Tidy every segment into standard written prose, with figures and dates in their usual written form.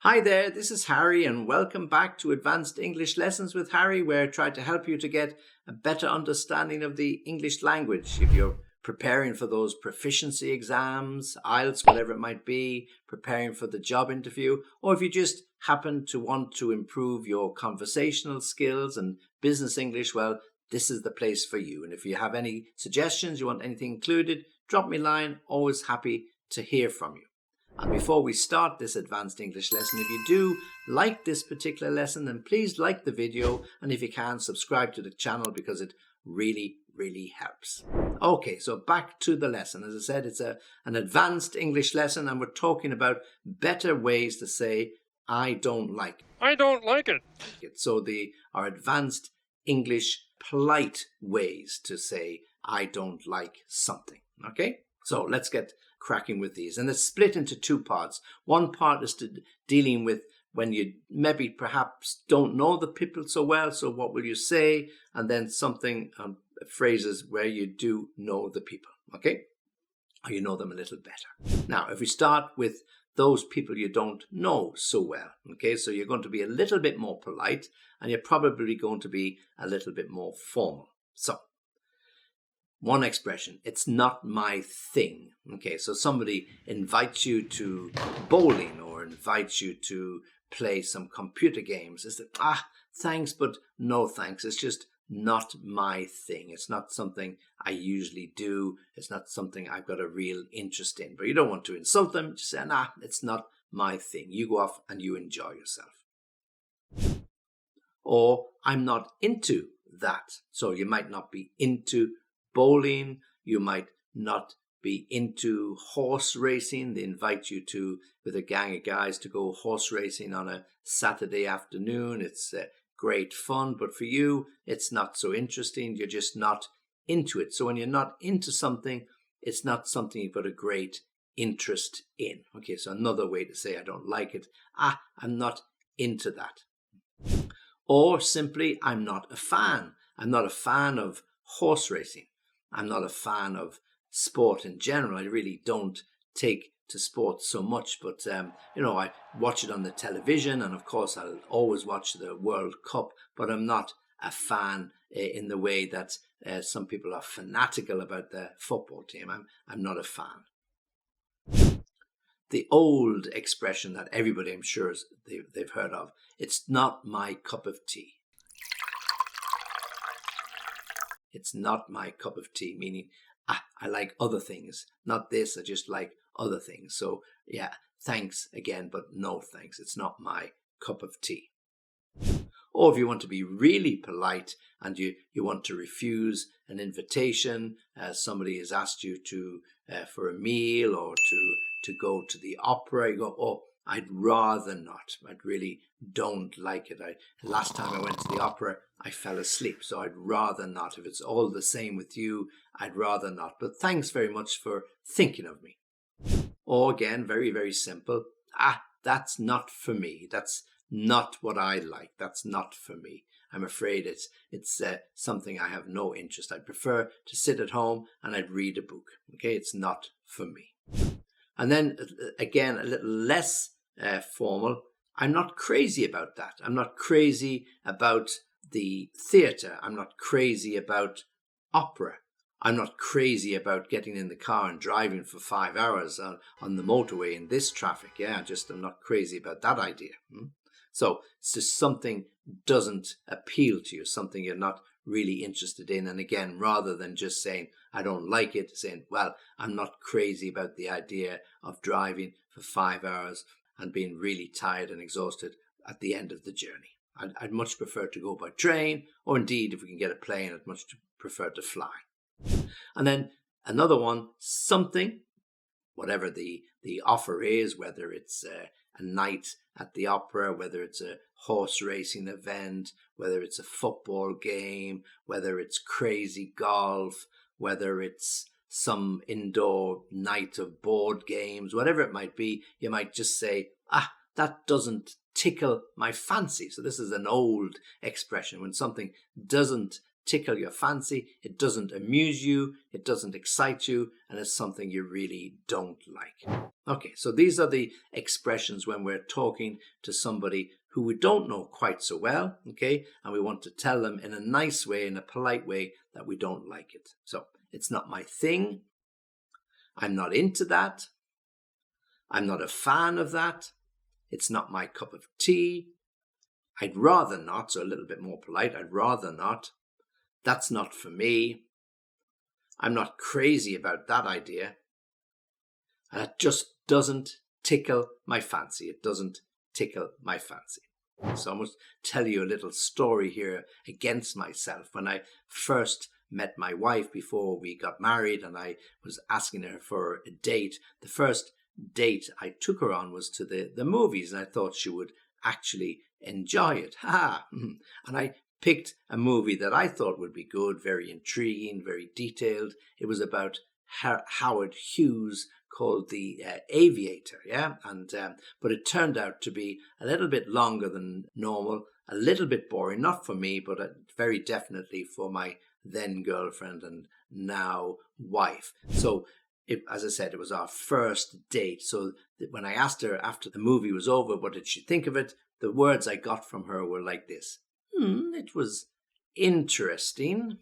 Hi there, this is Harry, and welcome back to Advanced English Lessons with Harry, where I try to help you to get a better understanding of the English language. If you're preparing for those proficiency exams, IELTS, whatever it might be, preparing for the job interview, or if you just happen to want to improve your conversational skills and business English, well, this is the place for you. And if you have any suggestions, you want anything included, drop me a line. Always happy to hear from you. And before we start this advanced English lesson, if you do like this particular lesson, then please like the video, and if you can, subscribe to the channel because it really helps. Okay, so back to the lesson. As I said, it's an advanced English lesson, and we're talking about better ways to say I don't like it. I don't like it. So our advanced English polite ways to say I don't like something. Okay, so let's get cracking with these, and it's split into two parts. One part is dealing with when you maybe perhaps don't know the people so well, so what will you say, and then something phrases where you do know the people, okay, or you know them a little better. Now if we start with those people you don't know so well, okay, so you're going to be a little bit more polite, and you're probably going to be a little bit more formal. So one expression, it's not my thing. Okay, so somebody invites you to bowling or invites you to play some computer games. It's that, thanks, but no thanks. It's just not my thing. It's not something I usually do. It's not something I've got a real interest in. But you don't want to insult them. Just say, it's not my thing. You go off and you enjoy yourself. Or I'm not into that. So you might not be into bowling, you might not be into horse racing. They invite you to, with a gang of guys, to go horse racing on a Saturday afternoon. It's great fun, but for you, it's not so interesting. You're just not into it. So when you're not into something, it's not something you've got a great interest in. Okay, so another way to say I don't like it, I'm not into that. Or simply, I'm not a fan. I'm not a fan of horse racing. I'm not a fan of sport in general. I really don't take to sport so much, but I watch it on the television, and of course I'll always watch the World Cup, but I'm not a fan in the way that some people are fanatical about the football team. I'm not a fan. The old expression that everybody, I'm sure, they've heard of, it's not my cup of tea. It's not my cup of tea, meaning I like other things, not this, I just like other things. So yeah, thanks again, but no thanks. It's not my cup of tea. Or if you want to be really polite and you want to refuse an invitation, somebody has asked you to for a meal or to go to the opera, you go, I'd rather not. I really don't like it. Last time I went to the opera, I fell asleep, so I'd rather not. If it's all the same with you, I'd rather not. But thanks very much for thinking of me. Or again, very simple. That's not for me. That's not what I like. That's not for me. I'm afraid it's something I have no interest. I prefer to sit at home and I'd read a book. Okay, it's not for me. And then again, a little less formal. I'm not crazy about that. I'm not crazy about the theatre. I'm not crazy about opera. I'm not crazy about getting in the car and driving for 5 hours on the motorway in this traffic. Yeah, I'm not crazy about that idea. So it's just something doesn't appeal to you, something you're not really interested in. And again, rather than just saying, I don't like it, saying, well, I'm not crazy about the idea of driving for 5 hours and being really tired and exhausted at the end of the journey. I'd much prefer to go by train, or indeed, if we can get a plane, I'd much prefer to fly. And then another one, something, whatever the offer is, whether it's a night at the opera, whether it's a horse racing event, whether it's a football game, whether it's crazy golf, whether it's some indoor night of board games, whatever it might be, you might just say, that doesn't tickle my fancy. So this is an old expression. When something doesn't tickle your fancy, it doesn't amuse you, it doesn't excite you, and it's something you really don't like. Okay, so these are the expressions when we're talking to somebody who we don't know quite so well, okay, and we want to tell them in a nice way, in a polite way, that we don't like it. So, it's not my thing, I'm not into that, I'm not a fan of that, it's not my cup of tea, I'd rather not, so a little bit more polite, I'd rather not, that's not for me, I'm not crazy about that idea, and it just doesn't tickle my fancy. It doesn't tickle my fancy. So I must tell you a little story here against myself. When I first met my wife before we got married and I was asking her for a date, the first date I took her on was to the movies, and I thought she would actually enjoy it. And I picked a movie that I thought would be good, very intriguing, very detailed. It was about Howard Hughes, called The Aviator, yeah? And but it turned out to be a little bit longer than normal, a little bit boring, not for me, but very definitely for my then girlfriend and now wife. So, as I said, it was our first date. So when I asked her after the movie was over, what did she think of it? The words I got from her were like this. It was interesting.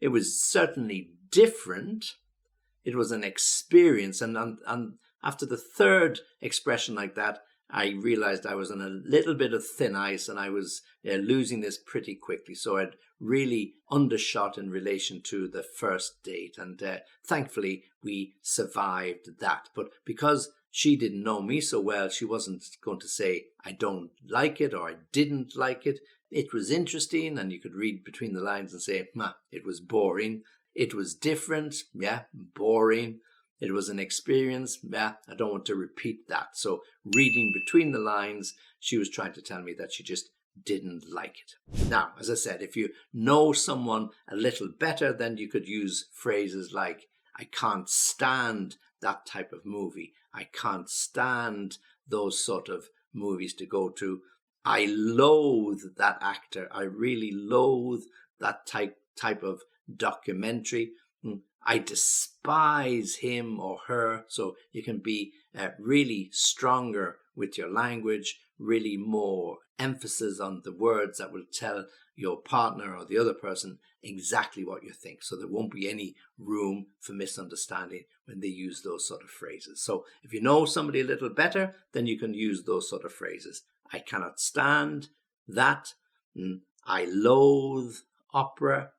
It was certainly different. It was an experience. And after the third expression like that, I realized I was on a little bit of thin ice and I was losing this pretty quickly. So I'd really undershot in relation to the first date. And thankfully, we survived that. But because she didn't know me so well, she wasn't going to say, I don't like it or I didn't like it. It was interesting, and you could read between the lines and say, it was boring. It was different, boring. It was an experience, I don't want to repeat that. So reading between the lines, she was trying to tell me that she just didn't like it. Now, as I said, if you know someone a little better, then you could use phrases like, I can't stand that type of movie. I can't stand those sort of movies to go to. I loathe that actor. I really loathe that type of documentary. I despise him or her. So you can be really stronger with your language, really more emphasis on the words that will tell your partner or the other person exactly what you think. So there won't be any room for misunderstanding when they use those sort of phrases. So if you know somebody a little better, then you can use those sort of phrases. I cannot stand that. I loathe opera.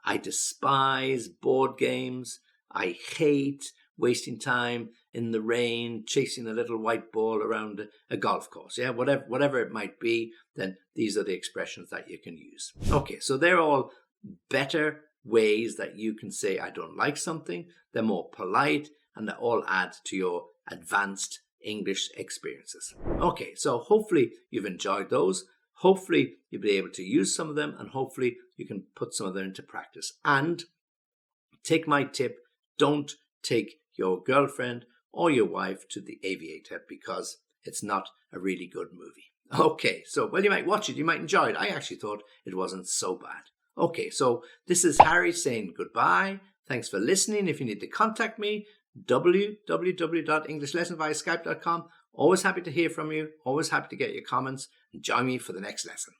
I despise board games. I hate wasting time in the rain, chasing a little white ball around a golf course. Yeah, whatever it might be, then these are the expressions that you can use. Okay, so they're all better ways that you can say, I don't like something. They're more polite, and they all add to your advanced English experiences. Okay, so hopefully you've enjoyed those. Hopefully you'll be able to use some of them, and hopefully you can put some of them into practice. And take my tip, don't take your girlfriend or your wife to The Aviator because it's not a really good movie. Okay, so, well, you might watch it, you might enjoy it. I actually thought it wasn't so bad. Okay, so this is Harry saying goodbye. Thanks for listening. If you need to contact me, www.englishlessonviaskype.com. Always happy to hear from you. Always happy to get your comments. And join me for the next lesson.